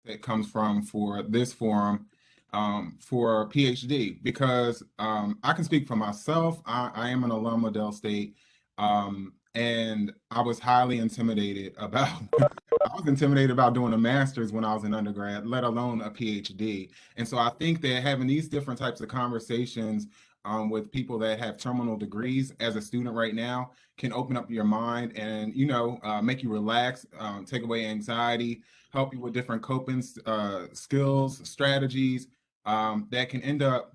that comes from for this forum for PhD because I can speak for myself. I am an alum of Dell State, and I was highly intimidated about I was intimidated about doing a master's when I was in undergrad, let alone a PhD. And so I think that having these different types of conversations with people that have terminal degrees as a student right now can open up your mind and make you relax, take away anxiety, help you with different coping skills, strategies that can end up.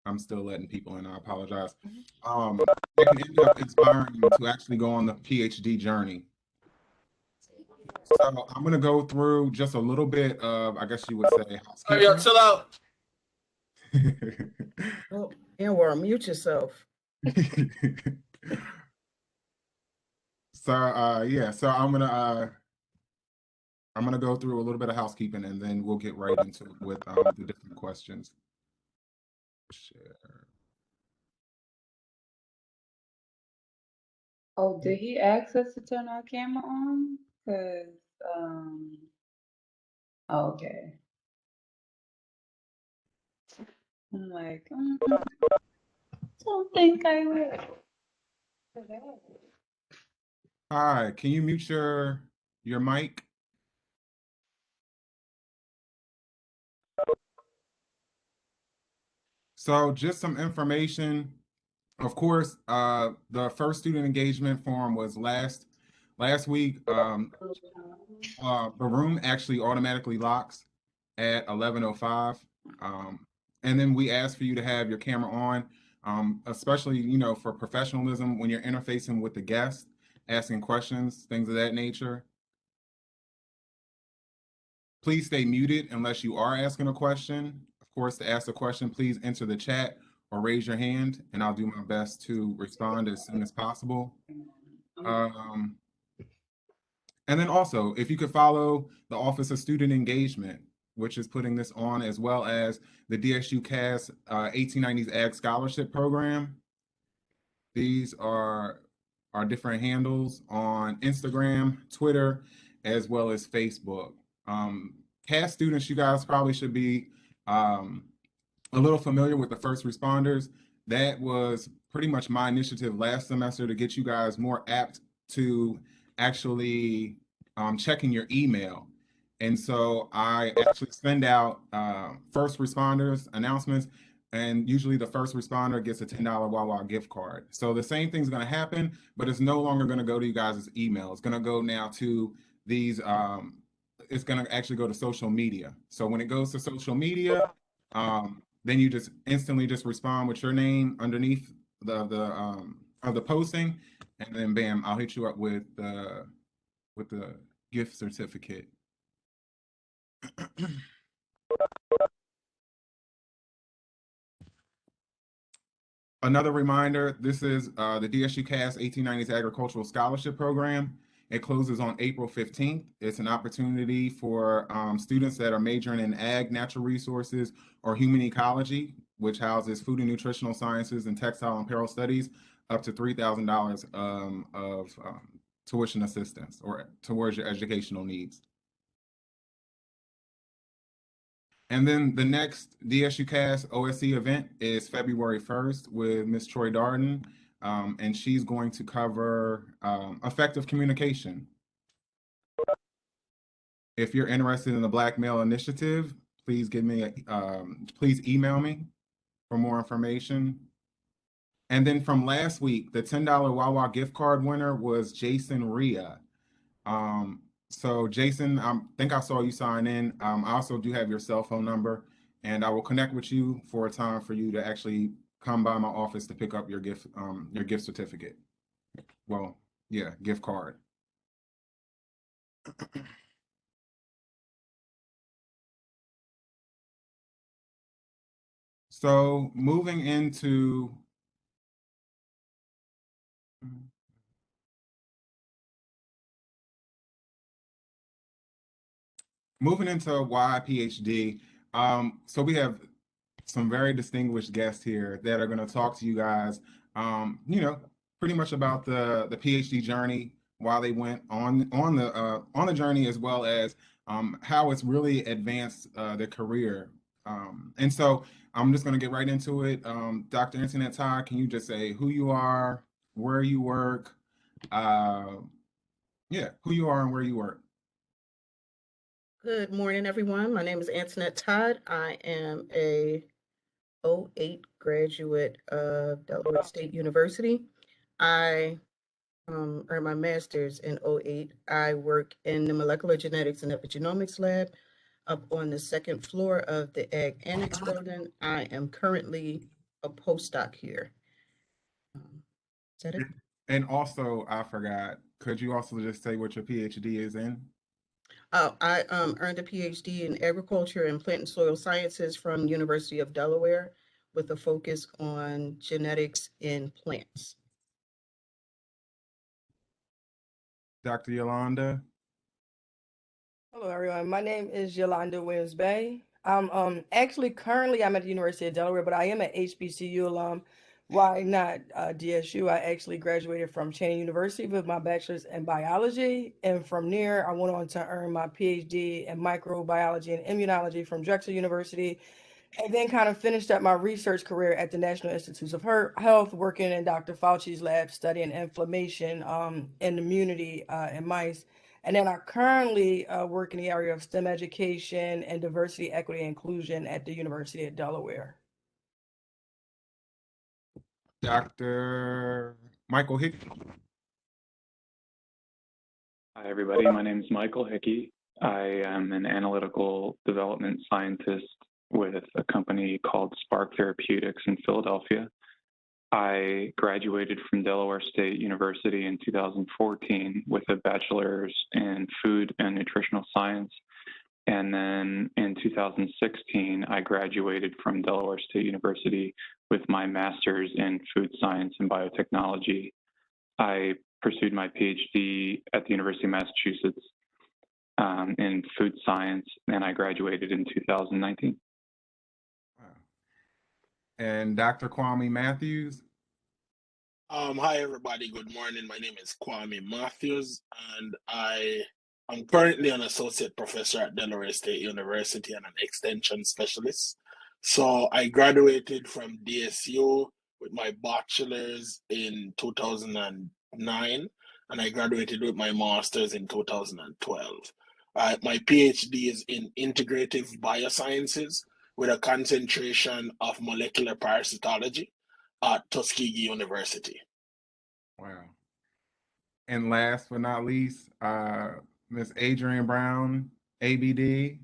I'm still letting people in. I apologize. That can end up inspiring you to actually go on the PhD journey. So I'm going to go through just a little bit of, I guess you would say, All right, y'all, housekeeping. chill out. Oh, Anwar, mute yourself. So yeah, so I'm gonna go through a little bit of housekeeping and then we'll get right into it with the different questions. Share. Oh, did he ask us to turn our camera on? Cause, okay. I'm like, don't think I will. Hi, can you mute your mic? So just some information. Of course, the first student engagement forum was last week. The room actually automatically locks at 11:05, and then we ask for you to have your camera on, especially for professionalism when you're interfacing with the guest, asking questions, things of that nature. Please stay muted unless you are asking a question. Of course, to ask a question, please enter the chat or raise your hand, and I'll do my best to respond as soon as possible. And then also, if you could follow the Office of Student Engagement, which is putting this on, as well as the DSU CAS 1890s Ag Scholarship Program. These are our different handles on Instagram, Twitter, as well as Facebook. CAS students, you guys probably should be a little familiar with the first responders. That was pretty much my initiative last semester to get you guys more apt to actually checking your email. And so I actually send out first responders announcements, and usually the first responder gets a $10 Wawa gift card. So the same thing's going to happen, but it's no longer going to go to you guys' email. It's going to go now to these, it's going to actually go to social media. So when it goes to social media, then you just instantly just respond with your name underneath the posting, and then bam, I'll hit you up with the gift certificate. Another reminder, this is the DSU CAS 1890s Agricultural Scholarship Program. It closes on April 15th. It's an opportunity for students that are majoring in ag, natural resources, or human ecology, which houses food and nutritional sciences and textile and apparel studies, up to $3,000 of tuition assistance or towards your educational needs. And then the next DSU CAS OSC event is February 1st with Ms. Troy Darden, and she's going to cover effective communication. If you're interested in the Black Male Initiative, please please email me for more information. And then from last week, the $10 Wawa gift card winner was Jason Ria. So Jason, I think I saw you sign in. I also do have your cell phone number, and I will connect with you for a time for you to actually come by my office to pick up your gift certificate. Well, yeah, gift card. So moving into why PhD. So we have some very distinguished guests here that are going to talk to you guys, pretty much about the PhD journey, while they went on the journey, as well as how it's really advanced their career. And so I'm just going to get right into it. Dr. Antoinette Todd, can you just say who you are, where you work? Uh, yeah, who you are and where you work. Good morning, everyone. My name is Antoinette Todd. I am a '08 graduate of Delaware State University. I earned my master's in '08. I work in the molecular genetics and epigenomics lab up on the second floor of the Ag Annex building. I am currently a postdoc here. Is that it? And also, I forgot, could you also just say what your PhD is in? Oh, I earned a PhD in agriculture and plant and soil sciences from University of Delaware with a focus on genetics in plants. Dr. Yolanda? Hello, everyone. My name is Yolanda Williams Bay. I'm actually currently I'm at the University of Delaware, but I am an HBCU alum. Why not DSU? I actually graduated from Cheney University with my bachelor's in biology, and from there I went on to earn my PhD in microbiology and immunology from Drexel University, and then kind of finished up my research career at the National Institutes of Health, working in Dr. Fauci's lab studying inflammation and immunity in mice. And then I currently work in the area of STEM education and diversity, equity, and inclusion at the University of Delaware. Dr. Michael Hickey? Hi, everybody. My name is Michael Hickey. I am an analytical development scientist with a company called Spark Therapeutics in Philadelphia. I graduated from Delaware State University in 2014 with a bachelor's in food and nutritional science. And then in 2016, I graduated from Delaware State University with my master's in food science and biotechnology. I pursued my PhD at the University of Massachusetts in food science, and I graduated in 2019. Wow. And Dr. Kwame Matthews? Hi, everybody. Good morning. My name is Kwame Matthews, and I am currently an associate professor at Delaware State University and an extension specialist. So I graduated from DSU with my bachelor's in 2009, and I graduated with my master's in 2012. My PhD is in integrative biosciences with a concentration of molecular parasitology at Tuskegee University. Wow. And last but not least, Miss Adrienne Brown, ABD.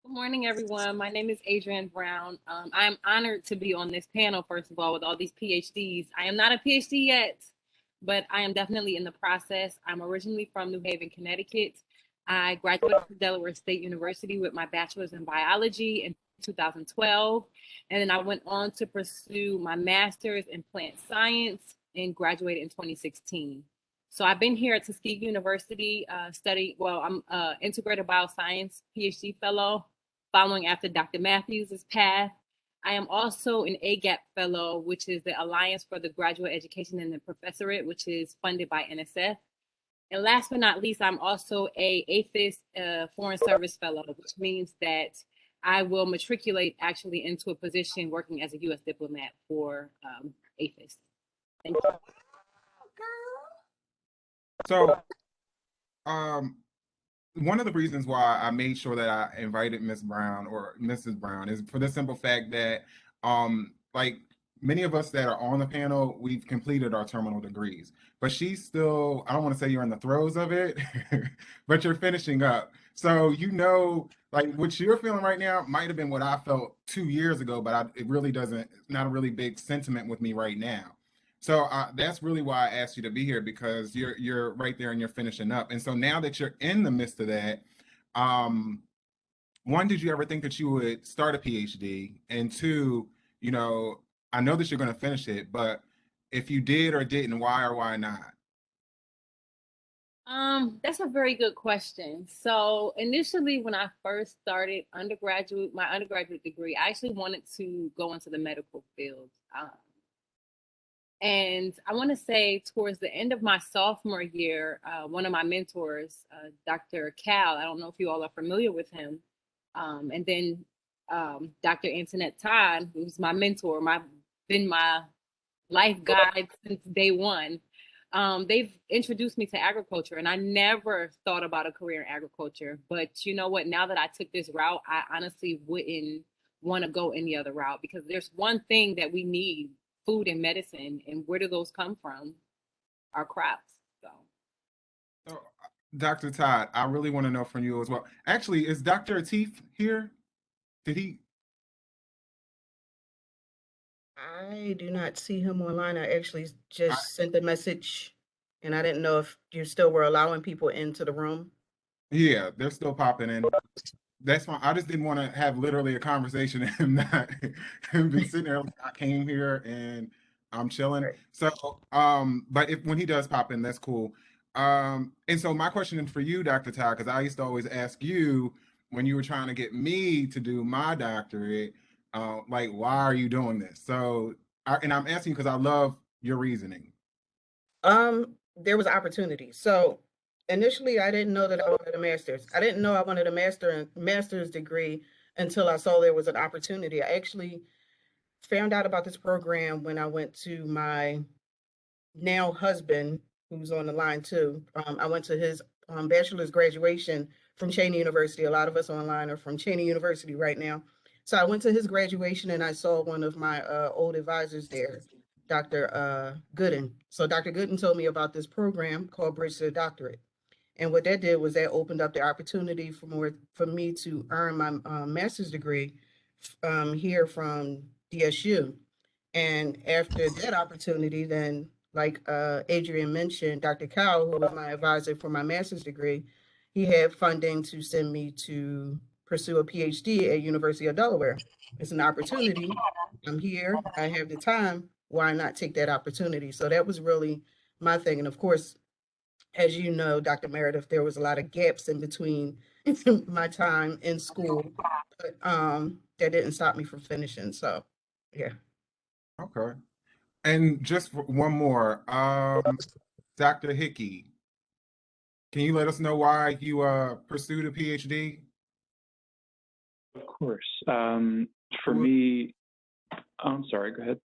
Good morning, everyone. My name is Adrienne Brown. I'm honored to be on this panel, first of all, with all these PhDs. I am not a PhD yet, but I am definitely in the process. I'm originally from New Haven, Connecticut. I graduated from Delaware State University with my bachelor's in biology in 2012. And then I went on to pursue my master's in plant science and graduated in 2016. So I've been here at Tuskegee University I'm an integrated bioscience PhD fellow, following after Dr. Matthews' path. I am also an AGAP fellow, which is the Alliance for the Graduate Education and the Professorate, which is funded by NSF. And last but not least, I'm also a APHIS Foreign Service Fellow, which means that I will matriculate actually into a position working as a U.S. diplomat for APHIS. Thank you. So, one of the reasons why I made sure that I invited Miss Brown or Mrs. Brown is for the simple fact that, like many of us that are on the panel, we've completed our terminal degrees, but she's still, I don't want to say you're in the throes of it, but you're finishing up. So, like what you're feeling right now might have been what I felt 2 years ago, but it really doesn't, it's not a really big sentiment with me right now. So that's really why I asked you to be here, because you're right there and you're finishing up. And so now that you're in the midst of that, um, one, did you ever think that you would start a PhD? And two, I know that you're going to finish it, but if you did or didn't, why or why not? That's a very good question. So initially, when I first started my undergraduate degree, I actually wanted to go into the medical field. And I want to say towards the end of my sophomore year, one of my mentors, Dr. Cal, I don't know if you all are familiar with him, and then Dr. Antoinette Todd, who's my mentor, been my life guide since day one. They've introduced me to agriculture, and I never thought about a career in agriculture. But you know what? Now that I took this route, I honestly wouldn't want to go any other route, because there's one thing that we need: food and medicine. And where do those come from? Our crops. So, Dr. Todd, I really want to know from you as well. Actually, is Dr. Atif here? Did he? I do not see him online. I actually just sent a message, and I didn't know if you still were allowing people into the room. Yeah, they're still popping in. That's fine. I just didn't want to have literally a conversation and not and be sitting there. Like, I came here and I'm chilling. Right. So, but if when he does pop in, that's cool. And so my question is for you, Dr. Todd, because I used to always ask you when you were trying to get me to do my doctorate, like, why are you doing this? So, and I'm asking because I love your reasoning. There was opportunity. So initially, I didn't know that I wanted a master's. I didn't know I wanted a master's degree until I saw there was an opportunity. I actually found out about this program when I went to my now husband, who's on the line too. I went to his bachelor's graduation from Cheney University. A lot of us online are from Cheney University right now. So I went to his graduation and I saw one of my old advisors there, Dr. Gooden. So Dr. Gooden told me about this program called Bridge to the Doctorate. And what that did was that opened up the opportunity for me to earn my master's degree here from DSU. And after that opportunity, then, like Adrian mentioned, Dr. Cowell, who was my advisor for my master's degree, he had funding to send me to pursue a PhD at University of Delaware. It's an opportunity. I'm here. I have the time. Why not take that opportunity? So that was really my thing. And of course, as you know, Dr. Meredith, there was a lot of gaps in between my time in school, but that didn't stop me from finishing. So, yeah. Okay. And just one more, Dr. Hickey, can you let us know why you pursued a PhD? Of course. For me, I'm sorry, go ahead.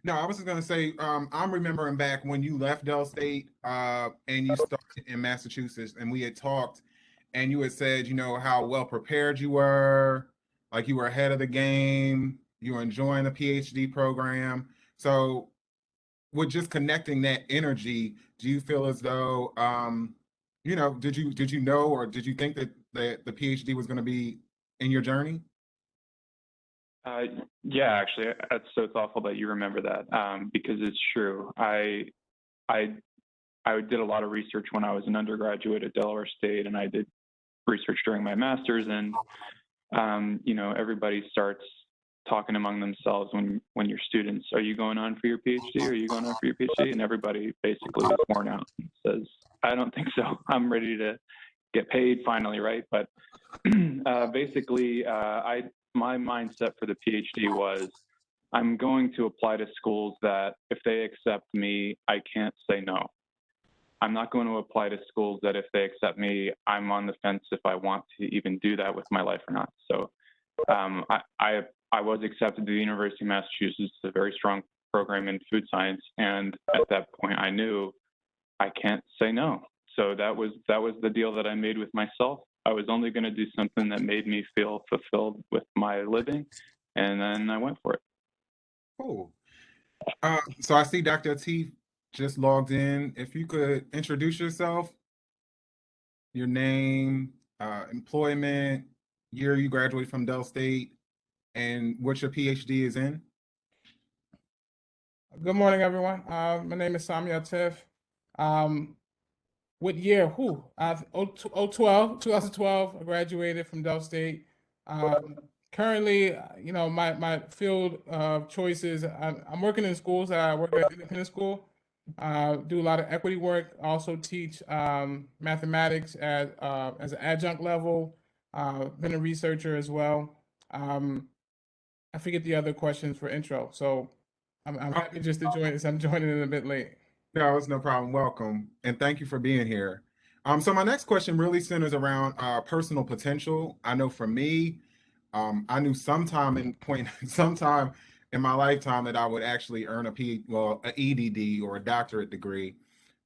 No, I was just gonna say, I'm remembering back when you left Dell State, and you started in Massachusetts, and we had talked, and you had said, you know, how well prepared you were, like you were ahead of the game, you were enjoying the PhD program. So, with just connecting that energy, do you feel as though, you know, did you know or did you think that the PhD was going to be in your journey? Yeah, actually, that's so thoughtful that you remember that, because it's true. I did a lot of research when I was an undergraduate at Delaware State, and I did research during my master's. And you know, everybody starts talking among themselves when you're students. Are you going on for your PhD? Are you going on for your PhD? And everybody basically is worn out and says, I don't think so. I'm ready to get paid finally, right? But basically, my mindset for the PhD was, I'm going to apply to schools that if they accept me, I can't say no. I'm not going to apply to schools that if they accept me, I'm on the fence if I want to even do that with my life or not. So I was accepted to the University of Massachusetts. It's a very strong program in food science. And at that point, I knew I can't say no. So that was the deal that I made with myself. I was only going to do something that made me feel fulfilled with my living, and then I went for it. Cool. So I see Dr. Atif just logged in. If you could introduce yourself, your name, employment, year you graduated from Dell State, and what your PhD is in. Good morning, everyone. My name is Samia Tiff. What year? 2012, I graduated from Dell State. Currently, you know, my field of choices, I'm working in schools. I work at an independent school, do a lot of equity work, also teach mathematics as an adjunct level, been a researcher as well. I forget the other questions for intro. So I'm happy just to join this. I'm joining in a bit late. No, it's no problem. Welcome, and thank you for being here. So my next question really centers around personal potential. I know for me, I knew sometime in my lifetime that I would actually earn a EDD or a doctorate degree.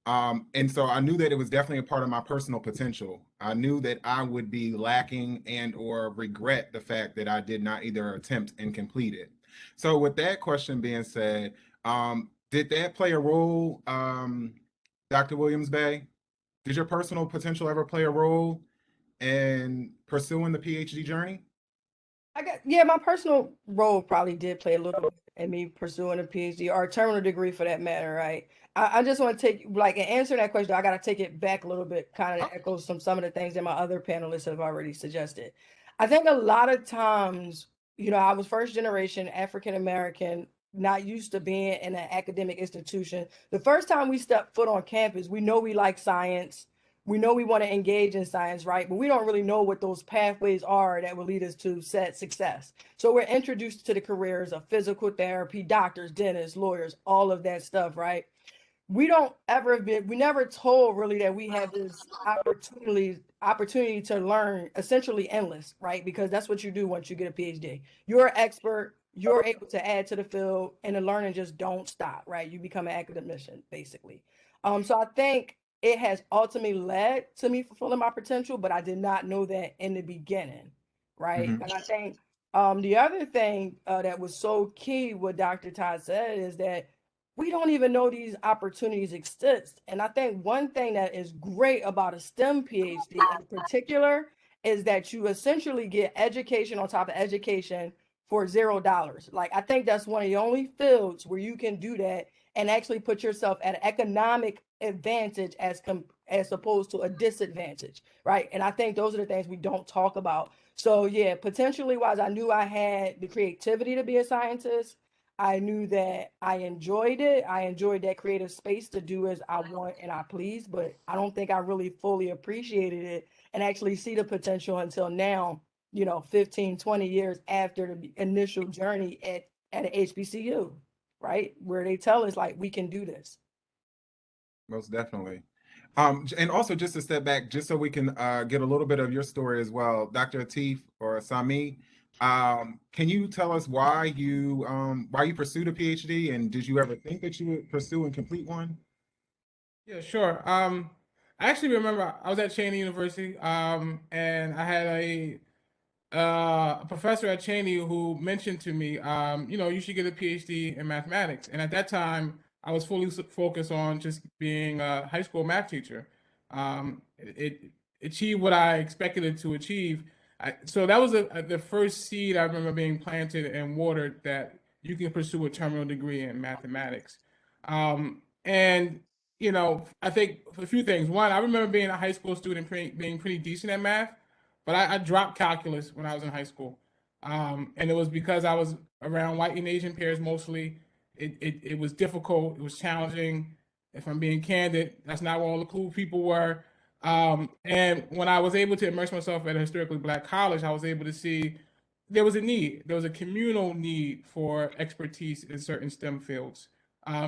And so I knew that it was definitely a part of my personal potential. I knew that I would be lacking and or regret the fact that I did not either attempt and complete it. So with that question being said, did that play a role, Dr. Williams Bay? Did your personal potential ever play a role in pursuing the PhD journey? Yeah, my personal role probably did play a little bit in me pursuing a PhD or a terminal degree for that matter, right? I just want to take like and answer that question. I got to take it back a little bit, kind of echoes some of the things that my other panelists have already suggested. I think a lot of times, I was first generation African American, not used to being in an academic institution. The first time we step foot on campus, we know we like science. We know we want to engage in science, right? But we don't really know what those pathways are that will lead us to set success. So we're introduced to the careers of physical therapy, doctors, dentists, lawyers, all of that stuff, right? We never told really that we have this opportunity to learn essentially endless, right? Because that's what you do once you get a PhD. You're an expert, you're able to add to the field, and the learning just don't stop, right? You become an academician, basically. So I think it has ultimately led to me fulfilling my potential, but I did not know that in the beginning, right? Mhm. And I think the other thing that was so key, what Dr. Todd said, is that we don't even know these opportunities exist. And I think one thing that is great about a STEM PhD in particular is that you essentially get education on top of education for $0. Like, I think that's one of the only fields where you can do that and actually put yourself at an economic advantage as opposed to a disadvantage, right? And I think those are the things we don't talk about. So yeah, potentially wise, I knew I had the creativity to be a scientist. I knew that I enjoyed it. I enjoyed that creative space to do as I want and I please, but I don't think I really fully appreciated it and actually see the potential until now, 15, 20 years after the initial journey at an HBCU, right? Where they tell us like we can do this. Most definitely. And also just to step back, just so we can get a little bit of your story as well, Dr. Atif or Sami, can you tell us why you pursued a PhD and did you ever think that you would pursue and complete one? Yeah, sure. I actually remember I was at Cheney University, and I had a professor at Cheney who mentioned to me, you should get a PhD in mathematics. And at that time, I was fully focused on just being a high school math teacher. It achieved what I expected it to achieve. So that was the first seed I remember being planted and watered that you can pursue a terminal degree in mathematics. And I think a few things. One, I remember being a high school student, being pretty decent at math, but I dropped calculus when I was in high school, and it was because I was around white and Asian peers mostly. It was difficult. It was challenging. If I'm being candid, that's not where all the cool people were. And when I was able to immerse myself at a historically black college, I was able to see there was a need. There was a communal need for expertise in certain STEM fields.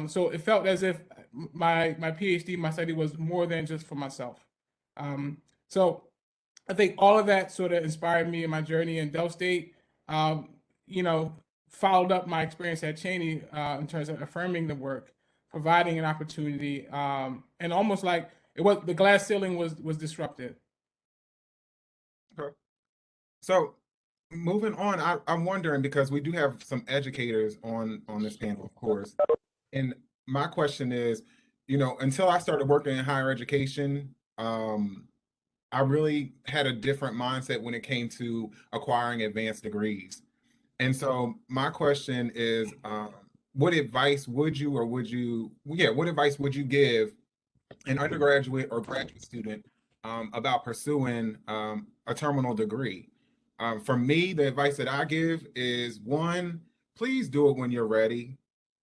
So it felt as if my PhD, my study was more than just for myself. So I think all of that sort of inspired me in my journey in Dell State. Um, you know, Followed up my experience at Cheney in terms of affirming the work, providing an opportunity, and almost like it was the glass ceiling was disrupted. Okay. So moving on, I'm wondering because we do have some educators on this panel, of course. And my question is, until I started working in higher education, I really had a different mindset when it came to acquiring advanced degrees. And so my question is, what advice would you, what advice would you give an undergraduate or graduate student about pursuing a terminal degree? For me, the advice that I give is one, please do it when you're ready.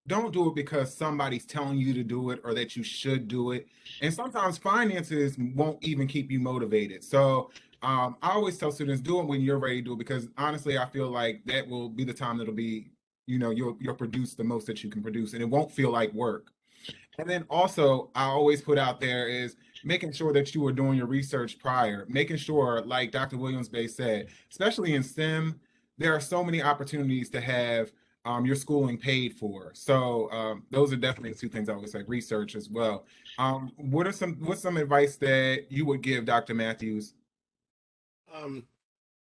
Don't do it because somebody's telling you to do it or that you should do it. And sometimes finances won't even keep you motivated. So I always tell students, do it when you're ready to do it because honestly, I feel like that will be the time that'll be you'll produce the most that you can produce, and it won't feel like work. And then also, I always put out there is making sure that you are doing your research prior, making sure, like Dr. Williams Bay said, especially in STEM, there are so many opportunities to have your schooling paid for. So those are definitely two things I would say, research as well. What's some advice that you would give Dr. Matthews? Um,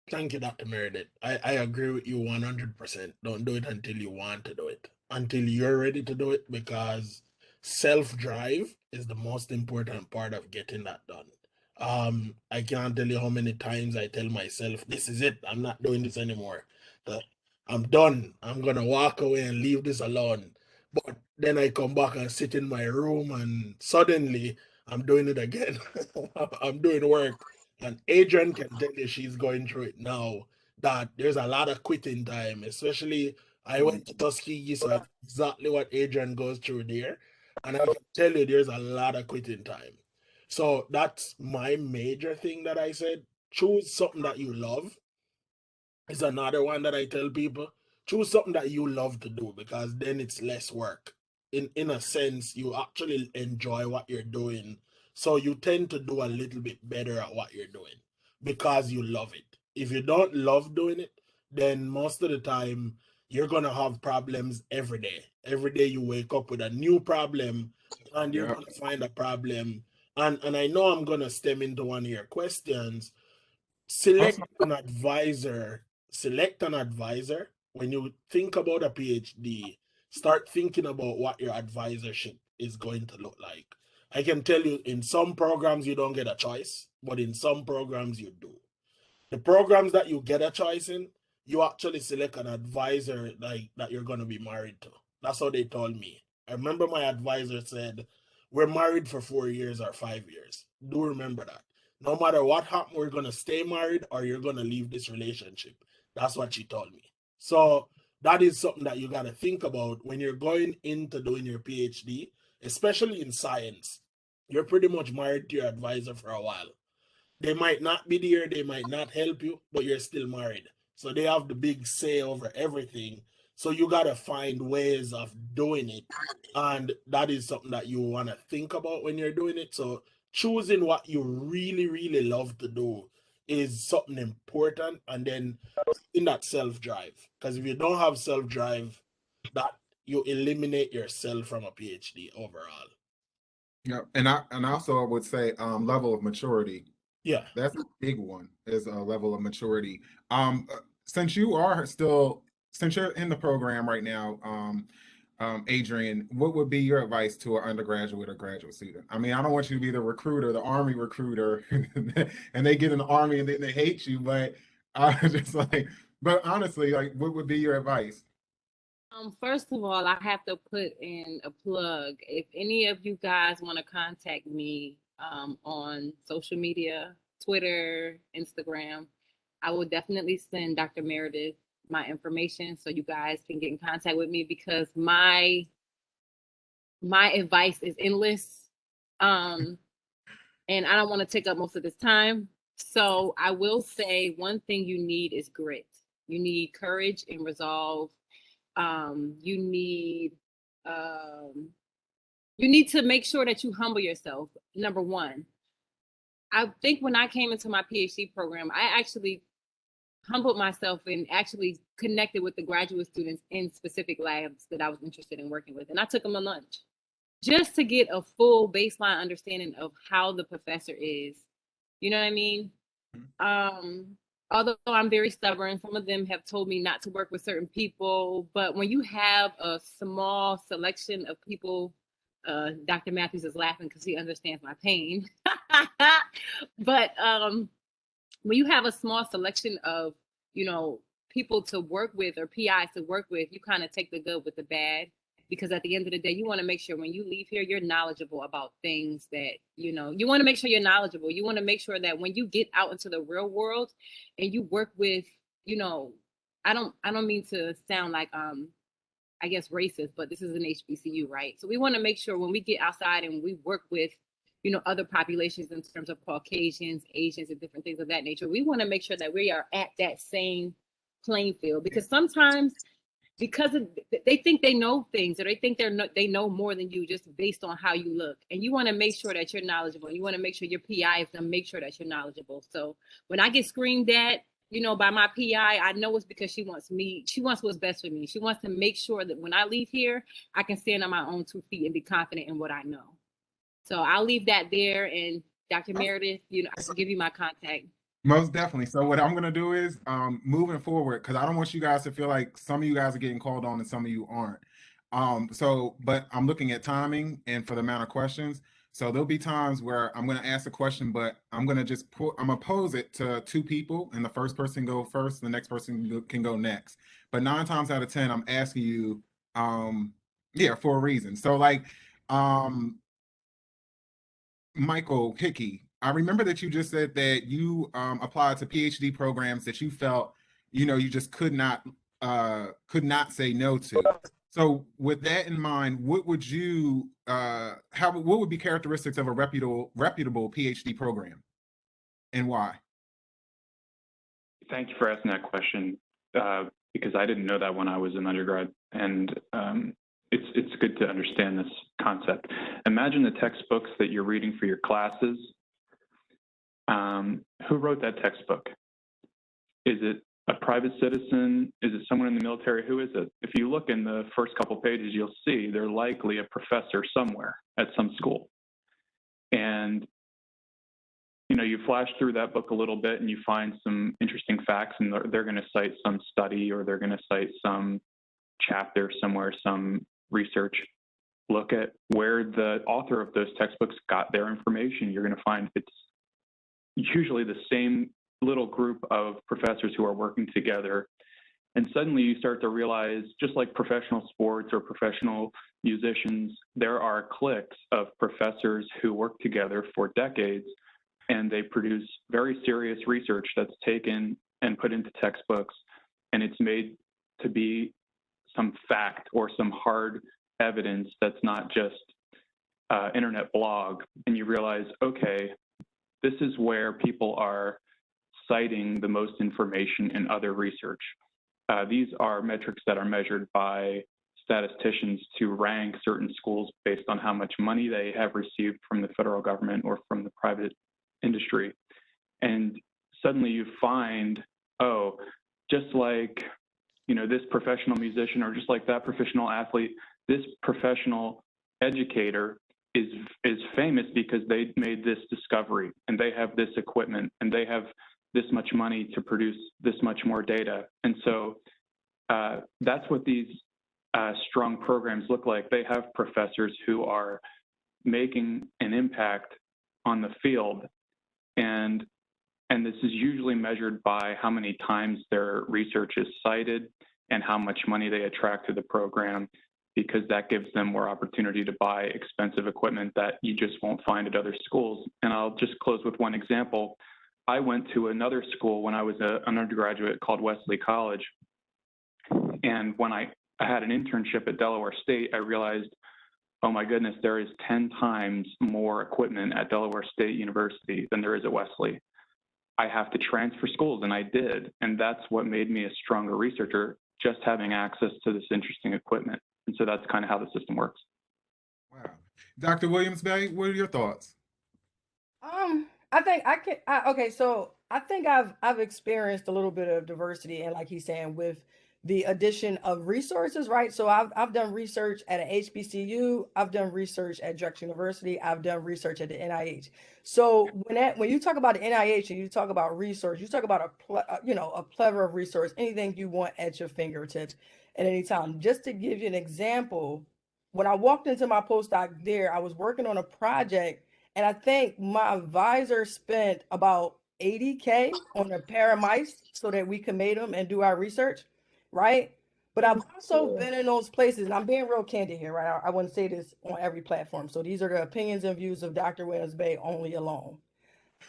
Thank you, Dr. Meredith. I agree with you 100%. Don't do it until you want to do it, until you're ready to do it, because self-drive is the most important part of getting that done. I can't tell you how many times I tell myself, this is it, I'm not doing this anymore. The- I'm done. I'm gonna walk away and leave this alone. But then I come back and sit in my room and suddenly I'm doing it again. I'm doing work. And Adrian can tell you she's going through it now, that there's a lot of quitting time, especially I went to Tuskegee, so I know exactly what Adrian goes through there. And I can tell you there's a lot of quitting time. So that's my major thing that I said. Choose something that you love is another one that I tell people. Choose something that you love to do, because then it's less work. In a sense, you actually enjoy what you're doing. So you tend to do a little bit better at what you're doing because you love it. If you don't love doing it, then most of the time you're gonna have problems every day. Every day you wake up with a new problem and you're Yeah. gonna find a problem. And I know I'm gonna stem into one of your questions. select Also, an advisor Select an advisor. When you think about a PhD, start thinking about what your advisorship is going to look like. I can tell you, in some programs you don't get a choice, but in some programs you do. The programs that you get a choice in, you actually select an advisor like that you're going to be married to. That's how they told me. I remember my advisor said, we're married for 4 years or 5 years. Do remember that. No matter what happens, we're going to stay married or you're going to leave this relationship. That's what she told me. So that is something that you got to think about when you're going into doing your PhD, especially in science. You're pretty much married to your advisor for a while. They might not be there, they might not help you, but you're still married. So they have the big say over everything. So you got to find ways of doing it. And that is something that you want to think about when you're doing it. So choosing what you really, really love to do is something important. And then in that self drive, because if you don't have self drive, that you eliminate yourself from a PhD overall. yeah, and also I would say level of maturity. Yeah. That's a big one, is a level of maturity. Since you are still, since you're in the program right now, Adrian, what would be your advice to an undergraduate or graduate student? I mean, I don't want you to be the recruiter, the army recruiter, and they get in the army and then they hate you. But I just like, but honestly, like, what would be your advice? First of all, I have to put in a plug. If any of you guys want to contact me on social media, Twitter, Instagram, I will definitely send Dr. Meredith my information so you guys can get in contact with me, because my advice is endless. Um, and I don't want to take up most of this time. So I will say one thing you need is grit. You need courage and resolve. You need um, you need to make sure that you humble yourself. Number one, I think when I came into my PhD program, I actually humbled myself and actually connected with the graduate students in specific labs that I was interested in working with, and I took them a lunch just to get a full baseline understanding of how the professor is. You know what I mean? Although I'm very stubborn, some of them have told me not to work with certain people. But when you have a small selection of people, Dr. Matthews is laughing because he understands my pain. But when you have a small selection of, you know, people to work with or PIs to work with, you kind of take the good with the bad, because at the end of the day, you want to make sure when you leave here, you're knowledgeable about things that, you want to make sure you're knowledgeable. You want to make sure that when you get out into the real world and you work with, you know, I don't mean to sound like I guess racist, but this is an HBCU, right? So we want to make sure when we get outside and we work with, other populations in terms of Caucasians, Asians, and different things of that nature, we want to make sure that we are at that same playing field, because sometimes because they think they know things, or they think they know more than you just based on how you look. And you want to make sure that you're knowledgeable. You want to make sure your PI is going to make sure that you're knowledgeable. So when I get screamed at, by my PI, I know it's because she wants what's best for me. She wants to make sure that when I leave here, I can stand on my own 2 feet and be confident in what I know. So I'll leave that there. And Dr. Meredith, I can give you my contact. Most definitely. So what I'm going to do is moving forward, because I don't want you guys to feel like some of you guys are getting called on and some of you aren't. But I'm looking at timing and for the amount of questions. So there'll be times where I'm going to ask a question, but I'm going to I'm going to pose it to 2 people, and the first person go first, the next person can go next. But 9 times out of 10, I'm asking you, for a reason. So Michael Hickey, I remember that you just said that you applied to PhD programs that you felt, you just could not say no to. So with that in mind, what would you what would be characteristics of a reputable PhD program, and why? Thank you for asking that question, because I didn't know that when I was an undergrad, and it's good to understand this concept. Imagine the textbooks that you're reading for your classes. Who wrote that textbook? Is it a private citizen? Is it someone in the military? Who is it? If you look in the first couple pages, you'll see they're likely a professor somewhere at some school. And you flash through that book a little bit and you find some interesting facts, and they're going to cite some study, or they're going to cite some chapter somewhere, some research. Look at where the author of those textbooks got their information. You're going to find it's usually the same little group of professors who are working together. And suddenly you start to realize, just like professional sports or professional musicians, there are cliques of professors who work together for decades, and they produce very serious research that's taken and put into textbooks, and it's made to be some fact or some hard evidence that's not just internet blog. And you realize, okay, this is where people are citing the most information in other research. These are metrics that are measured by statisticians to rank certain schools based on how much money they have received from the federal government or from the private industry. And suddenly you find, oh, just like this professional musician, or just like that professional athlete, this professional educator is famous because they made this discovery, and they have this equipment, and they have this much money to produce this much more data. And so that's what these strong programs look like. They have professors who are making an impact on the field, and this is usually measured by how many times their research is cited and how much money they attract to the program, because that gives them more opportunity to buy expensive equipment that you just won't find at other schools. And I'll just close with one example. I went to another school when I was an undergraduate called Wesley College. And when I had an internship at Delaware State, I realized, oh my goodness, there is 10 times more equipment at Delaware State University than there is at Wesley. I have to transfer schools, and I did. And that's what made me a stronger researcher, just having access to this interesting equipment. And so that's kind of how the system works. Wow. Dr. Williams-Bey, what are your thoughts? I think so I think I've experienced a little bit of diversity, and like he's saying, with the addition of resources, right? So I've done research at an HBCU, I've done research at Drexel University, I've done research at the NIH. So when you talk about the NIH and you talk about research, you talk about a plethora of resource, anything you want at your fingertips at any time. Just to give you an example, when I walked into my postdoc there, I was working on a project, and I think my advisor spent about 80K on a pair of mice so that we could mate them and do our research, right? But I've also been in those places, and I'm being real candid here, right? I wouldn't say this on every platform. So these are the opinions and views of Dr. Williams-Bey only alone.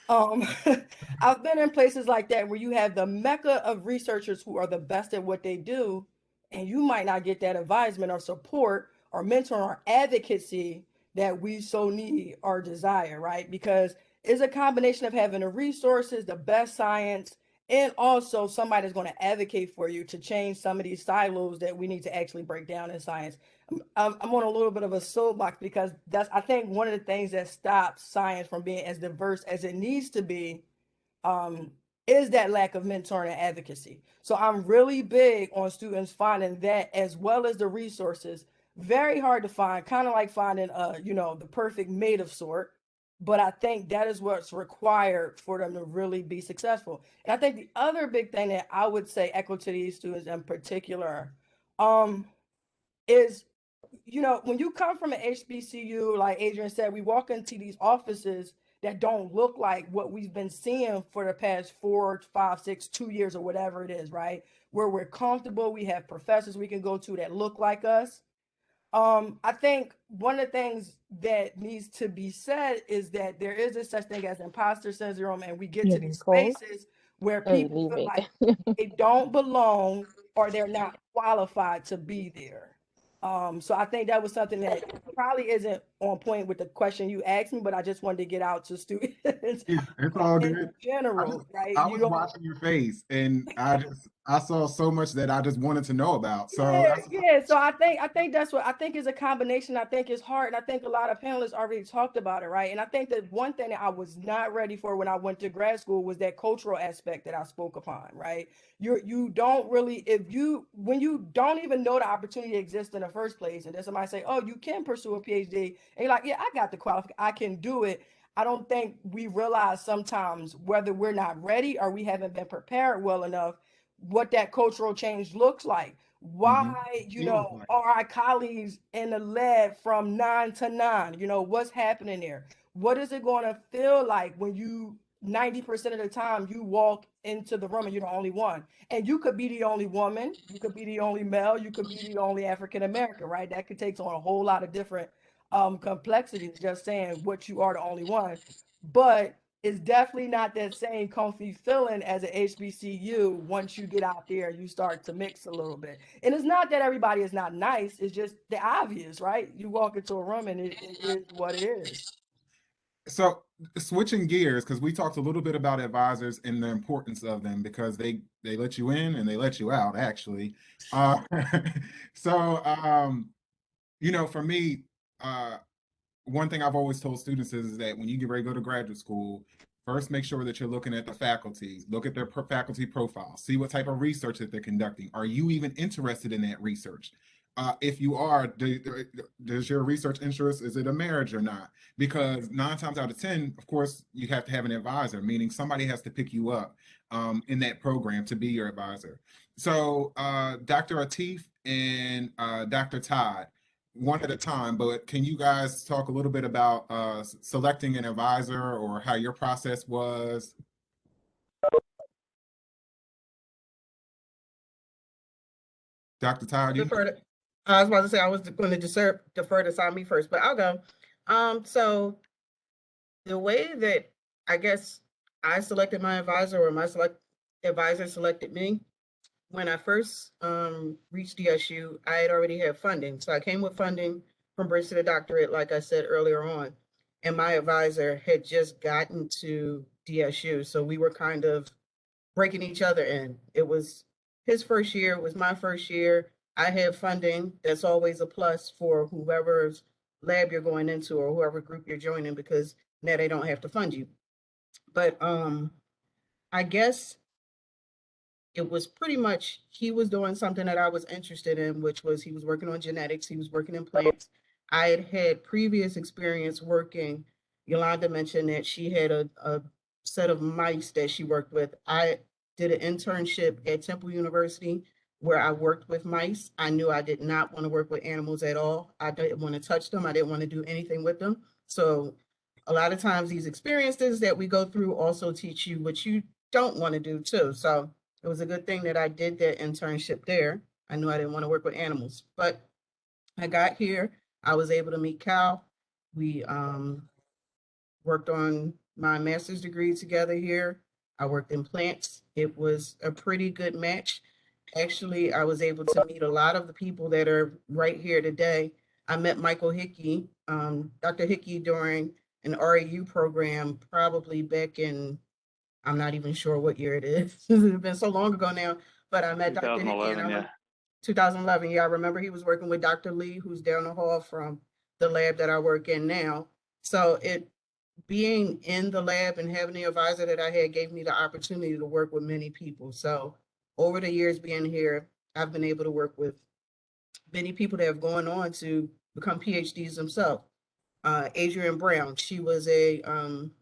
I've been in places like that where you have the mecca of researchers who are the best at what they do, and you might not get that advisement or support or mentor or advocacy that we so need or desire, right? Because it's a combination of having the resources, the best science, and also somebody that's going to advocate for you to change some of these silos that we need to actually break down in science. I'm on a little bit of a soapbox because that's, I think, one of the things that stops science from being as diverse as it needs to be, um, is that lack of mentoring and advocacy. So I'm really big on students finding that, as well as the resources. Very hard to find, kind of like finding the perfect mate of sort. But I think that is what's required for them to really be successful. And I think the other big thing that I would say echo to these students in particular, um, is, when you come from an HBCU, like Adrian said, we walk into these offices that don't look like what we've been seeing for the past 4, 5, 6, 2 years or whatever it is, right? Where we're comfortable, we have professors we can go to that look like us. I think one of the things that needs to be said is that there is a such thing as imposter syndrome, and we get to these spaces where people feel like they don't belong or they're not qualified to be there. So I think that was something that probably isn't on point with the question you asked me, but I just wanted to get out to students. Yeah, it's all In good. general, right? I You was don't. watching your face and I saw so much that I just wanted to know about. So Yeah, that's yeah. So I think that's what I think is a combination. I think it's hard, and I think a lot of panelists already talked about it, right? And I think that one thing that I was not ready for when I went to grad school was that cultural aspect that I spoke upon, right? You don't really, if you when you don't even know the opportunity exists in the first place, and then somebody say, "Oh, you can pursue a PhD," and you're like, "Yeah, I got the qualification, I can do it." I don't think we realize sometimes whether we're not ready or we haven't been prepared well enough what that cultural change looks like. mhm. Why, Feels like. are our colleagues in the lab from 9 to 9? What's happening there? What is it going to feel like when 90% of the time you walk into the room and you're the only one? And you could be the only woman, you could be the only male, you could be the only African American, right? That could take on a whole lot of different complexities, just saying what you are the only one. But it's definitely not that same comfy feeling as an HBCU. Once you get out there, you start to mix a little bit. And it's not that everybody is not nice, it's just the obvious, right? You walk into a room and it is what it is. So switching gears, because we talked a little bit about advisors and the importance of them because they let you in and they let you out, actually. Uh, so for me, uh, one thing I've always told students is that when you get ready to go to graduate school, first make sure that you're looking at the faculty, look at their faculty profile, see what type of research that they're conducting. Are you even interested in that research? If you are, does your research interest, is it a marriage or not? Because 9 times out of 10, of course, you have to have an advisor, meaning somebody has to pick you up in that program to be your advisor. So Dr. Atif and Dr. Todd, one at a time, but can you guys talk a little bit about selecting an advisor or how your process was? Dr. Todd, you? Defer to, I was about to say I was going to defer to Sami first, but I'll go. So the way that I guess I selected my advisor or my advisor selected me, when I first reached DSU, I had already had funding. So I came with funding from Bridge to the Doctorate, like I said earlier on. And my advisor had just gotten to DSU. So we were kind of breaking each other in. It was his first year, it was my first year. I had funding. That's always a plus for whoever's lab you're going into or whoever group you're joining because now they don't have to fund you. But I guess it was pretty much he was doing something that I was interested in, which was he was working on genetics, he was working in plants. I had had previous experience working. Yolanda mentioned that she had a set of mice that she worked with. I did an internship at Temple University where I worked with mice. I knew I did not want to work with animals at all. I didn't want to touch them. I didn't want to do anything with them. So a lot of times these experiences that we go through also teach you what you don't want to do too. So it was a good thing that I did that internship there. I knew I didn't want to work with animals, but I got here. I was able to meet Cal. We worked on my master's degree together here. I worked in plants. It was a pretty good match. Actually, I was able to meet a lot of the people that are right here today. I met Michael Hickey, Dr. Hickey, during an RAU program, probably back in I'm not even sure what year it is. It's been so long ago now, but I met Dr. Hickey 2011, yeah. 2011. Yeah, I remember he was working with Dr. Lee, who's down the hall from the lab that I work in now. So being in the lab and having the advisor that I had gave me the opportunity to work with many people. So over the years being here, I've been able to work with many people that have gone on to become PhDs themselves. Adrienne Brown, she was a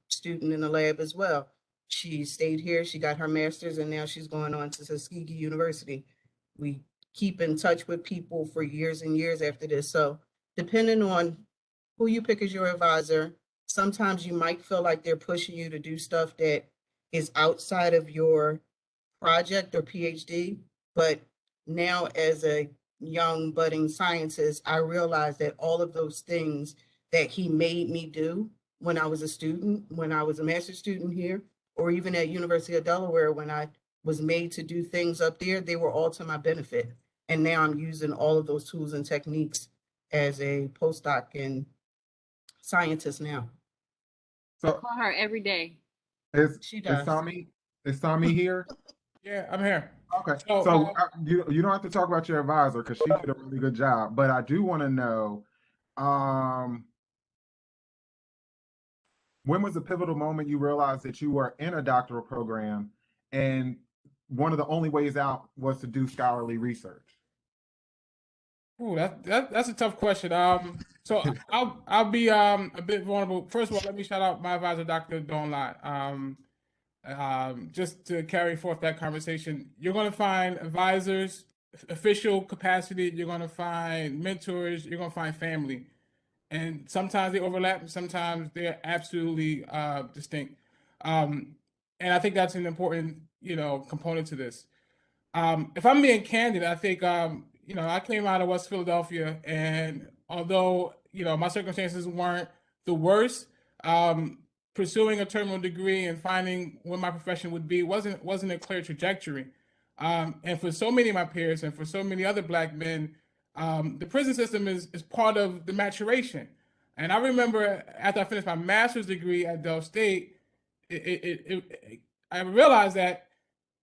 student in the lab as well. She stayed here, she got her master's, and now she's going on to Tuskegee University. We keep in touch with people for years and years after this. So depending on who you pick as your advisor, sometimes you might feel like they're pushing you to do stuff that is outside of your project or PhD. But now, as a young budding scientist, I realized that all of those things that he made me do when I was a student, when I was a master's student here, or even at University of Delaware, when I was made to do things up there, they were all to my benefit. And now I'm using all of those tools and techniques as a postdoc and scientist now. I So call her every day. She is does. Sami here? Yeah, I'm here. Okay. So, So you don't have to talk about your advisor because she did a really good job. But I do want to know, when was the pivotal moment you realized that you were in a doctoral program and one of the only ways out was to do scholarly research? ooh, that's a tough question. So I'll be a bit vulnerable. First of all, let me shout out my advisor, Dr. Dawn Lott. Just to carry forth that conversation, you're going to find advisors, official capacity. You're going to find mentors. You're going to find family, and sometimes they overlap, and sometimes they're absolutely distinct. And I think that's an important, component to this. If I'm being candid, I think I came out of West Philadelphia, and although my circumstances weren't the worst, pursuing a terminal degree and finding what my profession would be wasn't a clear trajectory. And for so many of my peers and for so many other Black men, the prison system is part of the maturation. And I remember after I finished my master's degree at Del State, I realized that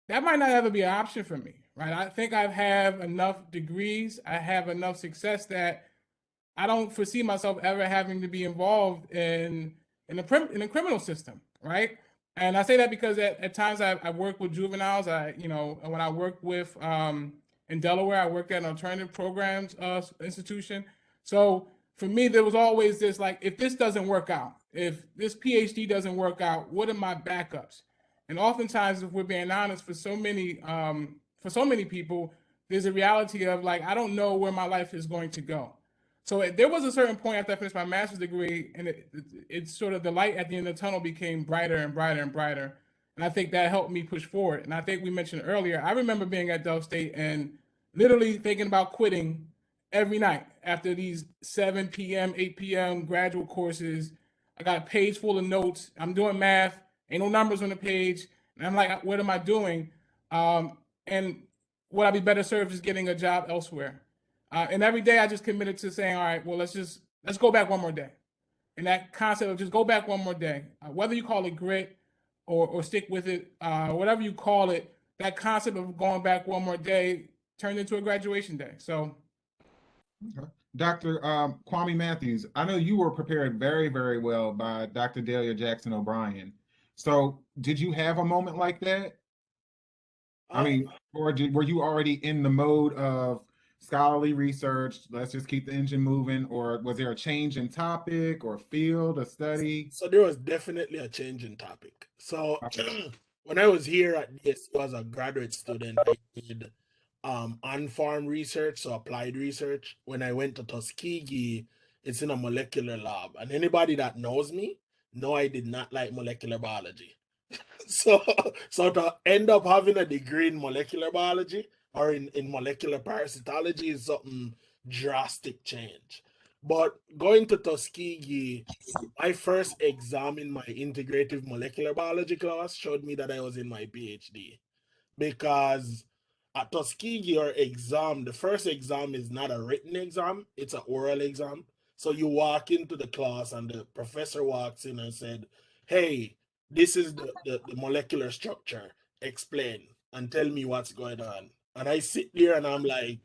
might not ever be an option for me, right? I think I have enough degrees, I have enough success that I don't foresee myself ever having to be involved in the criminal system, right? And I say that because at times I work with juveniles. And when I worked with in Delaware, I worked at an alternative programs institution. So for me, there was always this like, if this doesn't work out, if this PhD doesn't work out, what are my backups? And oftentimes, if we're being honest, for so many people, there's a reality of like, I don't know where my life is going to go. So there was a certain point after I finished my master's degree, and it's sort of the light at the end of the tunnel became brighter and brighter and brighter. And I think that helped me push forward. And I think we mentioned earlier, I remember being at Del State and literally thinking about quitting every night after these 7 p.m., 8 p.m. graduate courses. I got a page full of notes. I'm doing math, ain't no numbers on the page. And I'm like, what am I doing? And would I be better served just getting a job elsewhere? And every day I just committed to saying, all right, well, let's go back one more day. And that concept of just go back one more day, whether you call it grit or stick with it, whatever you call it, that concept of going back one more day turned into a graduation day. So, Dr. Kwame Matthews, I know you were prepared very, very well by Dr. Delia Jackson O'Brien. So did you have a moment like that? I mean, or were you already in the mode of scholarly research? Let's just keep the engine moving, or was there a change in topic or field of study? So there was definitely a change in topic. So Okay. when I was here at DSU as a graduate student, I did on-farm research, so applied research. When I went to Tuskegee, it's in a molecular lab. And anybody that knows me know I did not like molecular biology. So to end up having a degree in molecular biology or in molecular parasitology is something drastic change. But going to Tuskegee, my first exam in my integrative molecular biology class showed me that I was in my PhD because at Tuskegee, your exam, the first exam is not a written exam, it's an oral exam. So you walk into the class and the professor walks in and said, hey, this is the molecular structure. Explain and tell me what's going on. And I sit there and I'm like,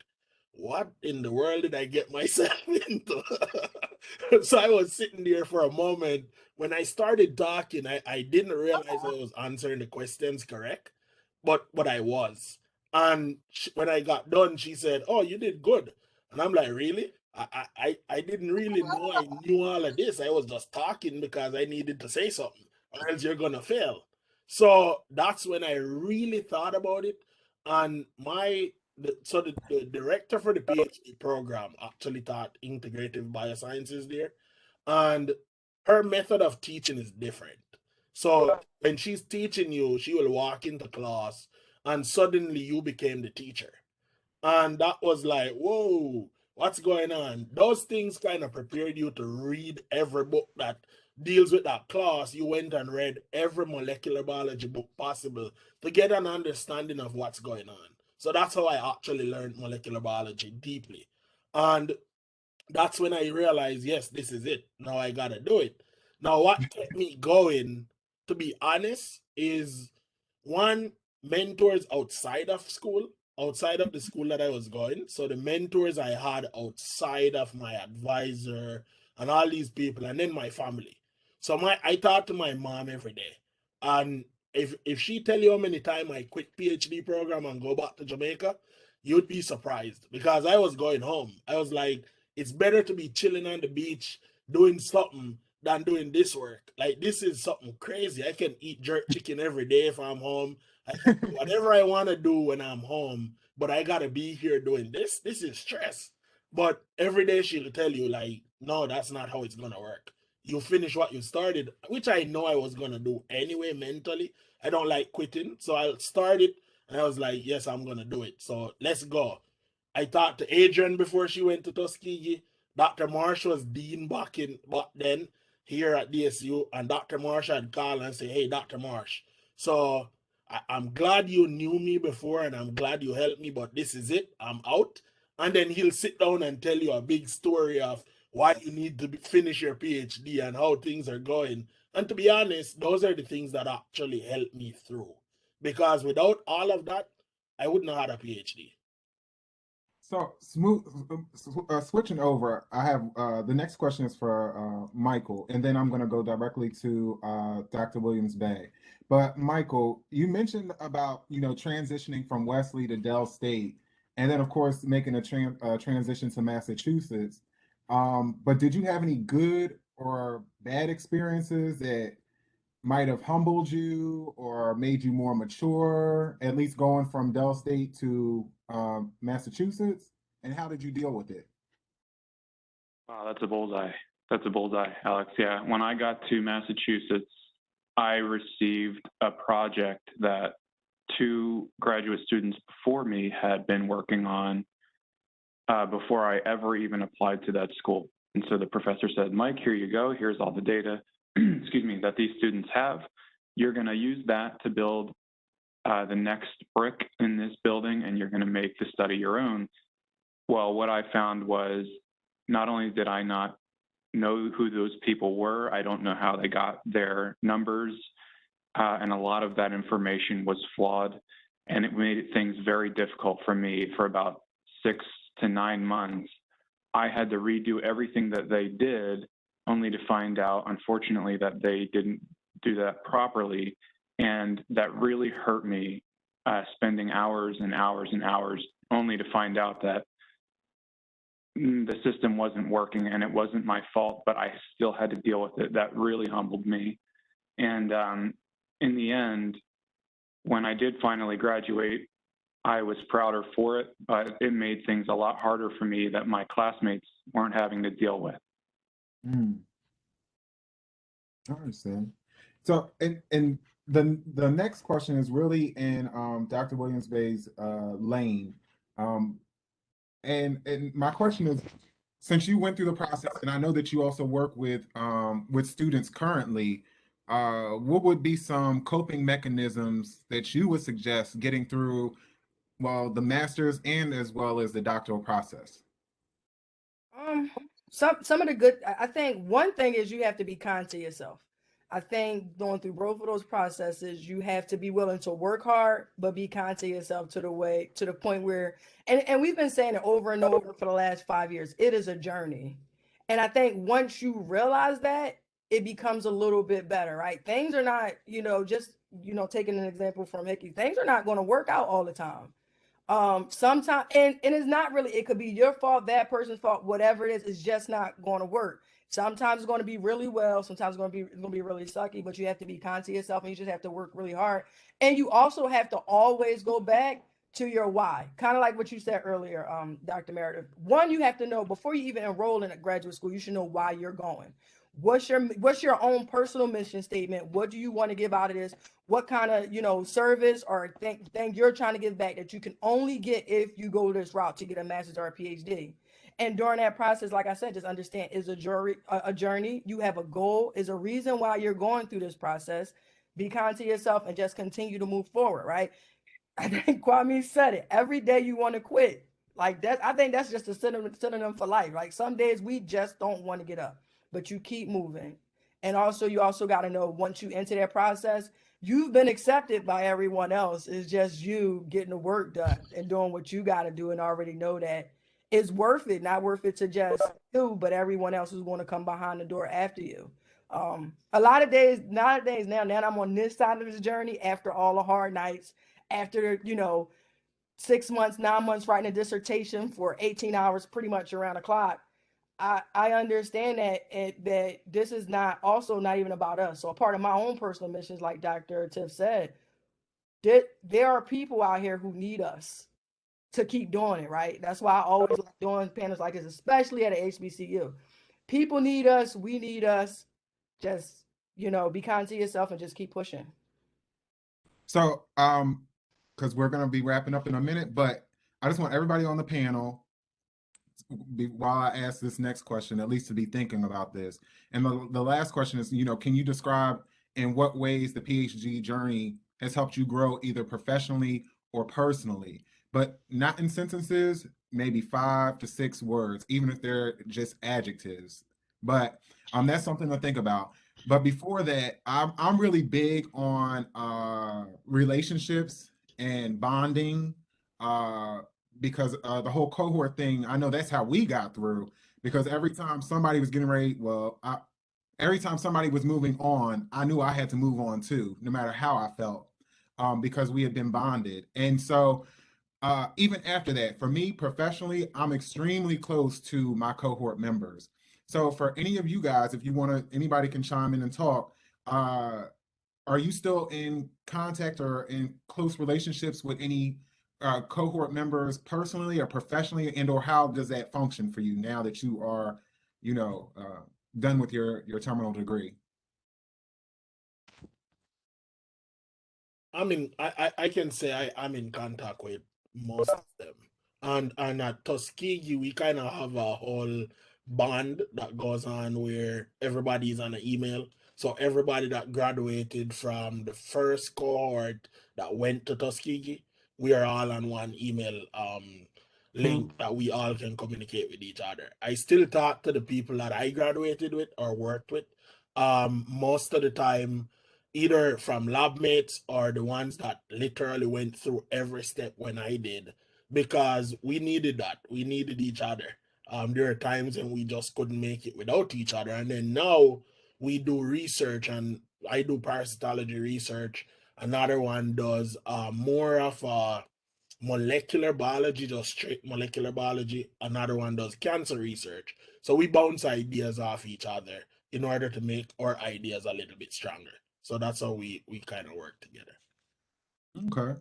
what in the world did I get myself into? So I was sitting there for a moment. When I started talking, I didn't realize I was answering the questions correct, but I was. And when I got done, she said, "Oh, you did good." And I'm like, "Really? I didn't really know I knew all of this. I was just talking because I needed to say something, or else you're gonna fail." So that's when I really thought about it. And the director for the PhD program actually taught integrative biosciences there, and her method of teaching is different. So when she's teaching you, she will walk into class, and suddenly you became the teacher. And that was like, whoa, what's going on? Those things kind of prepared you to read every book that deals with that class. You went and read every molecular biology book possible to get an understanding of what's going on. So that's how I actually learned molecular biology deeply. And that's when I realized, yes, this is it. Now I gotta do it. Now, what kept me going, to be honest, is one, mentors outside of school, outside of the school that I was going. So the mentors I had outside of my advisor and all these people, and then my family. So I talk to my mom every day, and if she tell you how many times I quit PhD program and go back to Jamaica, you'd be surprised because I was going home. I was like, it's better to be chilling on the beach doing something than doing this work. Like, this is something crazy. I can eat jerk chicken every day if I'm home. I can do whatever I want to do when I'm home, but I gotta be here doing this. This is stress. But every day she'll tell you, like, no, that's not how it's gonna work. You finish what you started, which I know I was gonna do anyway mentally. I don't like quitting, so I started and I was like, yes, I'm gonna do it. So let's go. I talked to Adrian before she went to Tuskegee. Dr. Marsh was dean back then here at DSU, and Dr. Marsh had called and say, "Hey, Dr. Marsh, so I'm glad you knew me before, and I'm glad you helped me, but this is it. I'm out." And then he'll sit down and tell you a big story of why you need to finish your PhD and how things are going. And to be honest, those are the things that actually helped me through. Because without all of that, I wouldn't have had a PhD. So smooth, switching over, I have the next question is for Michael, and then I'm going to go directly to Dr. Williams Bay. But Michael, you mentioned about transitioning from Wesley to Dell State, and then of course making a transition to Massachusetts. But did you have any good or bad experiences that might have humbled you or made you more mature, at least going from Dell State to Massachusetts? And how did you deal with it? Wow, that's a bullseye. That's a bullseye, Alex. Yeah, when I got to Massachusetts, I received a project that two graduate students before me had been working on before I ever even applied to that school. And so the professor said, "Mike, here you go. Here's all the data, excuse me, that these students have. You're going to use that to build the next brick in this building, and you're going to make the study your own." Well, what I found was not only did I not know who those people were, I don't know how they got their numbers, and a lot of that information was flawed, and it made things very difficult for me for about 6 to 9 months. I had to redo everything that they did, only to find out, unfortunately, that they didn't do that properly, and that really hurt me, spending hours and hours and hours only to find out that the system wasn't working and it wasn't my fault, but I still had to deal with it. That really humbled me. And in the end, when I did finally graduate, I was prouder for it, but it made things a lot harder for me that my classmates weren't having to deal with. Mm, I understand. So, and the next question is really in Dr. Williams Bay's lane. Um, and my question is, since you went through the process, and I know that you also work with students currently, what would be some coping mechanisms that you would suggest getting through, well, the master's and as well as the doctoral process? Um, some of the good. I think one thing is you have to be kind to yourself. I think going through both of those processes, you have to be willing to work hard, but be kind to yourself to the point where, and we've been saying it over and over for the last 5 years, it is a journey. And I think once you realize that, it becomes a little bit better, right? Things are not, just, taking an example from Hickey, things are not going to work out all the time. Sometimes, and it's not really, it could be your fault, that person's fault, whatever it is, it's just not going to work. Sometimes it's going to be really well, sometimes it's going to be really sucky, but you have to be kind to yourself and you just have to work really hard. And you also have to always go back to your why. Kind of like what you said earlier, Dr. Meredith. One, you have to know before you even enroll in a graduate school, you should know why you're going. What's your own personal mission statement? What do you want to give out of this? What kind of service or thing you're trying to give back that you can only get if you go this route to get a master's or a PhD. And during that process, like I said, just understand is a journey. You have a goal, is a reason why you're going through this process. Be kind to yourself and just continue to move forward, right? I think Kwame said it. Every day you want to quit. Like that, I think that's just a synonym for life. Like some days we just don't want to get up, but you keep moving. And also, you also got to know once you enter that process, you've been accepted by everyone else. It's just you getting the work done and doing what you got to do and already know that it's worth it, not worth it to just do, but everyone else is going to come behind the door after you. A lot of days, nowadays, now I'm on this side of this journey after all the hard nights, after 6 months, 9 months writing a dissertation for 18 hours pretty much around the clock. I understand that this is not even about us. So a part of my own personal missions, like Dr. Tiff said, there are people out here who need us to keep doing it, right? That's why I always like doing panels like this, especially at a HBCU. People need us, we need us. Just, be kind to yourself and just keep pushing. So, because we're going to be wrapping up in a minute, but I just want everybody on the panel, while I ask this next question, at least to be thinking about this. And the last question is, can you describe in what ways the PhD journey has helped you grow either professionally or personally, but not in sentences, maybe 5 to 6 words, even if they're just adjectives. But that's something to think about. But before that, I'm really big on relationships and bonding. Because the whole cohort thing, I know that's how we got through. Because every time somebody was getting ready, every time somebody was moving on, I knew I had to move on too, no matter how I felt, because we had been bonded. And so, even after that, for me professionally, I'm extremely close to my cohort members. So, for any of you guys, if you want to, anybody can chime in and talk. Are you still in contact or in close relationships with any cohort members personally or professionally, and or how does that function for you now that you are, done with your terminal degree? I can say I'm in contact with most of them. And at Tuskegee, we kind of have a whole bond that goes on where everybody's on an email. So everybody that graduated from the first cohort that went to Tuskegee, we are all on one email link that we all can communicate with each other. I still talk to the people that I graduated with or worked with. Most of the time, either from lab mates or the ones that literally went through every step when I did, because we needed that. We needed each other. There are times when we just couldn't make it without each other. And then now we do research, and I do parasitology research. Another one does more of molecular biology, just straight molecular biology. Another one does cancer research. So we bounce ideas off each other in order to make our ideas a little bit stronger. So that's how we kind of work together. Okay.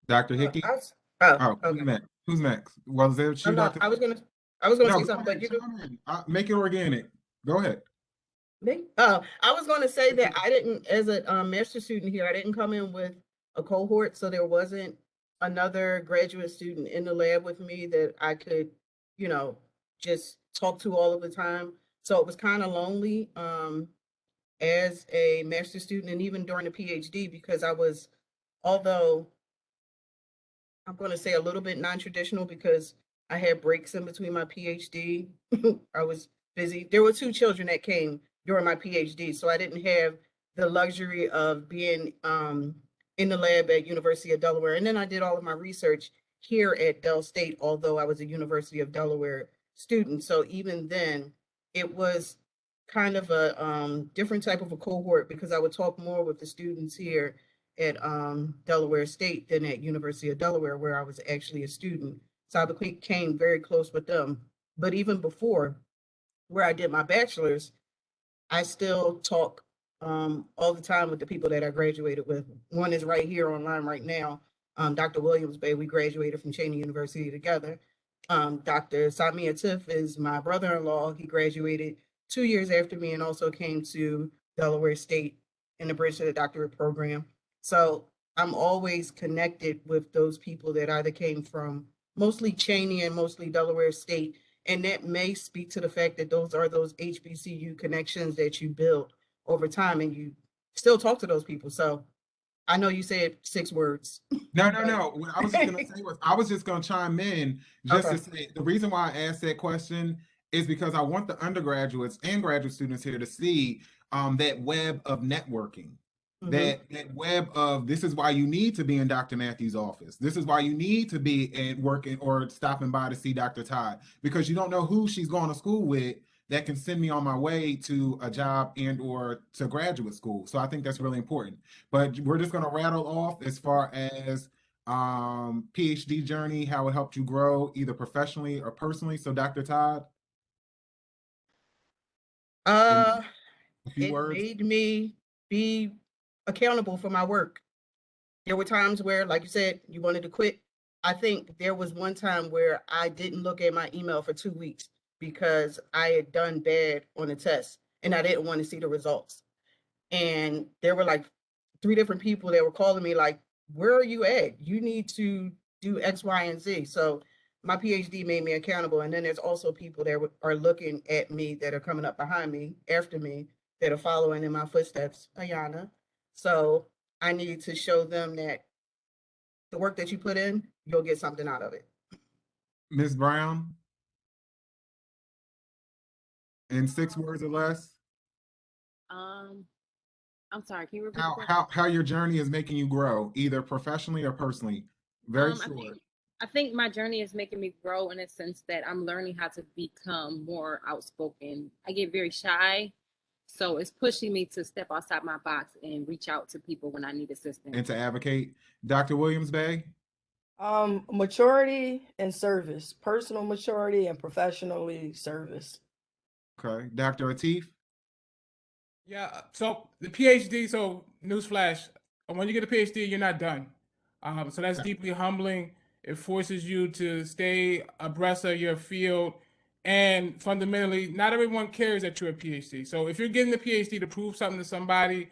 Dr. Hickey? Oh, who's Okay. next? Who's next? Was there No, you, no, Dr.? I was gonna No, say go something, but ahead, you do. chime in. Make it organic. Go ahead. Me? I was going to say that I didn't, as a master student here, I didn't come in with a cohort, so there wasn't another graduate student in the lab with me that I could, you know, just talk to all of the time. So it was kind of lonely as a master student and even during the PhD because I was, although I'm going to say a little bit non-traditional because I had breaks in between my PhD. I was busy. There were 2 children that came during my PhD, so I didn't have the luxury of being in the lab at University of Delaware. And then I did all of my research here at Del State, although I was a University of Delaware student. So even then, it was kind of a different type of a cohort because I would talk more with the students here at Delaware State than at University of Delaware, where I was actually a student. So I became very close with them. But even before, where I did my bachelor's, I still talk all the time with the people that I graduated with. One is right here online right now, Dr. Williams Bay. We graduated from Cheney University together. Dr. Samia Tiff is my brother-in-law. He graduated 2 years after me and also came to Delaware State in the Bridge to the Doctorate program. So I'm always connected with those people that either came from mostly Cheney and mostly Delaware State. And that may speak to the fact that those are those HBCU connections that you build over time and you still talk to those people. So I know you said 6 words. No. What I was just gonna say was I was just gonna chime in just Okay. to say the reason why I asked that question is because I want the undergraduates and graduate students here to see that web of networking. That web of this is why you need to be in Dr. Matthews' office. This is why you need to be at working or stopping by to see Dr. Todd because you don't know who she's going to school with that can send me on my way to a job and or to graduate school. So I think that's really important. But we're just going to rattle off as far as PhD journey, how it helped you grow either professionally or personally. So Dr. Todd, in Uh, a few it words. made me be accountable for my work. There were times where, like you said, you wanted to quit. I think there was one time where I didn't look at my email for 2 weeks because I had done bad on a test and I didn't want to see the results. And there were like 3 different people that were calling me like, where are you at? You need to do X, Y, and Z. So my PhD made me accountable. And then there's also people that are looking at me that are coming up behind me, after me, that are following in my footsteps, Ayana. So I need to show them that the work that you put in, you'll get something out of it. Ms. Brown, in 6 words or less. I'm sorry, can you repeat the question? How your journey is making you grow, either professionally or personally. Very short. I think my journey is making me grow in a sense that I'm learning how to become more outspoken. I get very shy, so it's pushing me to step outside my box and reach out to people when I need assistance. And to advocate. Dr. Williams Bay. Maturity and service, personal maturity and professionally service. Okay. Dr. Atif. Yeah, so the PhD, so newsflash, when you get a PhD, you're not done. So that's deeply humbling. It forces you to stay abreast of your field. And fundamentally, not everyone cares that you're a PhD. So if you're getting a PhD to prove something to somebody,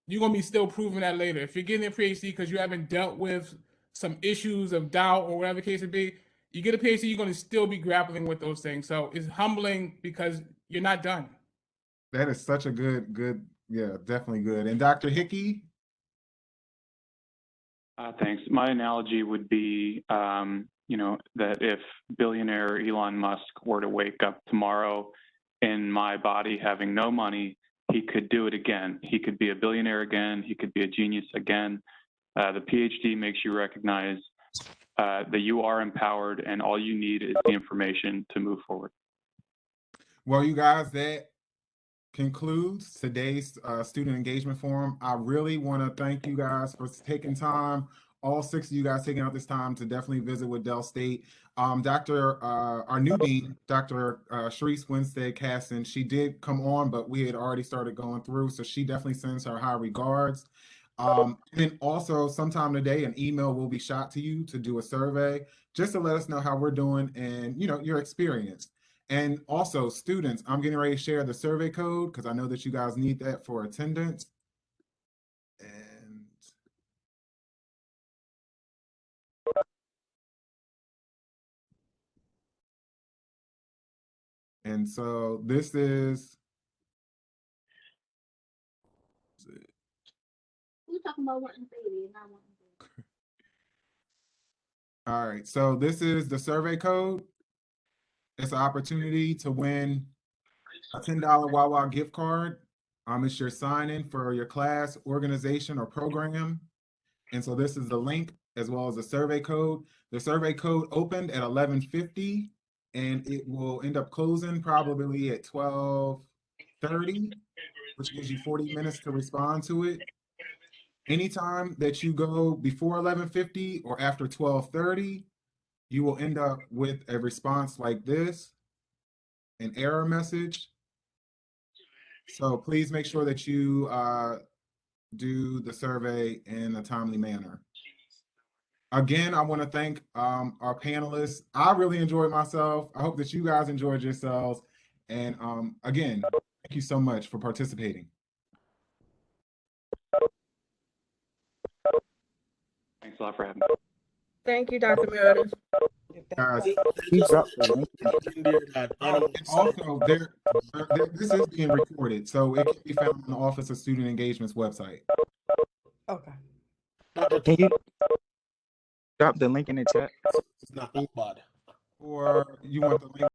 you're going to be still proving that later. If you're getting a PhD because you haven't dealt with some issues of doubt or whatever the case may be, you get a PhD, you're going to still be grappling with those things. So it's humbling because you're not done. That is such a good, yeah, definitely good. And Dr. Hickey? Thanks. My analogy would be, that if billionaire Elon Musk were to wake up tomorrow in my body having no money, he could do it again. He could be a billionaire again. He could be a genius again. The PhD makes you recognize that you are empowered and all you need is the information to move forward. Well, you guys, that concludes today's student engagement forum. I really want to thank you guys for taking time, all 6 of you guys taking out this time to definitely visit with Del State. Our new dean, Dr. Sharice Winstead Casson, she did come on, but we had already started going through, so she definitely sends her high regards. And also sometime today, an email will be shot to you to do a survey, just to let us know how we're doing and, your experience. And also, students, I'm getting ready to share the survey code because I know that you guys need that for attendance. And so this is. We're talking about wanting baby and not wanting baby. All right, so this is the survey code. It's an opportunity to win a $10 Wawa gift card. It's your sign in for your class, organization, or program. And so this is the link as well as the survey code. The survey code opened at 11:50 and it will end up closing probably at 12:30, which gives you 40 minutes to respond to it. Anytime that you go before 11:50 or after 12:30, you will end up with a response like this, an error message. So please make sure that you do the survey in a timely manner. Again, I want to thank our panelists. I really enjoyed myself. I hope that you guys enjoyed yourselves. And again, thank you so much for participating. Thanks a lot for having me. Thank you, Dr. Meredith. Guys, They just put in there that animal also, this is being recorded, so it can be found on the Office of Student Engagement's website. Okay. Can you drop the link in the chat? is not that bad. Or you want the link